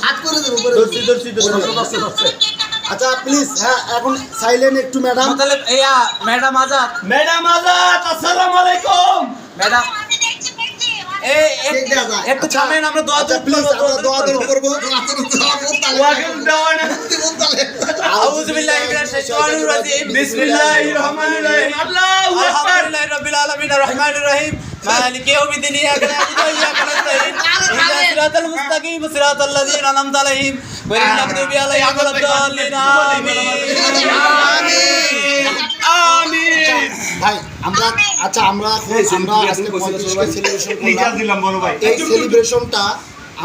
হাত করে দেবো আচ্ছা প্লিজ হ্যাঁ এখন সাইলেন্ট একটু ম্যাডাম मतलब या मैडम आजाद আসসালামু আলাইকুম मैडम একটু থামেন আমরা দোয়া আচ্ছা প্লিজ আমরা দোয়া করব ওয়াকিল দাওয়ান আউযু বিল্লাহি মিনাশ শাইতানির রাজিম বিসমিল্লাহির রহমানির রহিম আল্লাহু আকবার আলহামদুলিল্লাহি রাব্বিল আলামিন আর রহমানির রহিম মালিকি ইয়াউমিদ্দিন ইyyaka না'বুদু ওয়া ইyyaka নাস্তাঈন ইহদিনাস সিরাতাল মুস্তাকিম সিরাতাল লাযীনা আন'আমতা আলাইহিম গায়রিল মাগদুবি আলাইহিম ওয়ালাদ-দাল্লিন আমিন ভাই আমরা আচ্ছা আমরা আজকে 35 সেলিব্রেশন দিলাম বড় ভাই এই সেলিব্রেশনটা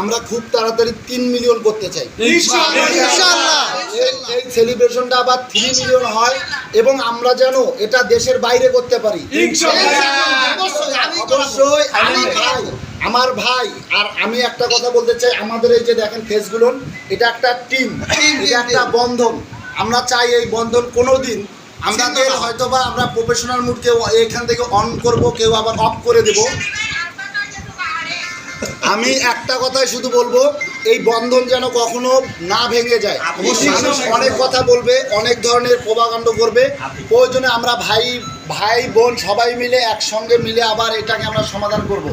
আমরা খুব তাড়াতাড়ি 3 মিলিয়ন করতে চাই ইনশাআল্লাহ এই সেলিব্রেশনটা আবার 3 মিলিয়ন হয় এবং আমরা যেন এটা দেশের বাইরে করতে পারি অবশ্যই আমার ভাই আর আমি একটা কথা বলতে চাই আমাদের এই যে দেখেন ফেসগুলো এটা একটা টিম এটা একটা বন্ধন আমরা চাই এই বন্ধন কোনোদিন আমাদের হয়তোবা আমরা প্রফেশনাল মুড কেউ এখান থেকে অন করব কেউ আবার অফ করে দেব আমি একটা কথাই শুধু বলবো এই বন্ধন যেন কখনো না ভেঙে যায় মানুষ অনেক কথা বলবে অনেক ধরনের প্রভাকাণ্ড করবে প্রয়োজনে আমরা ভাই বোন সবাই মিলে একসঙ্গে মিলে আবার এটাকে আমরা সমাধান করব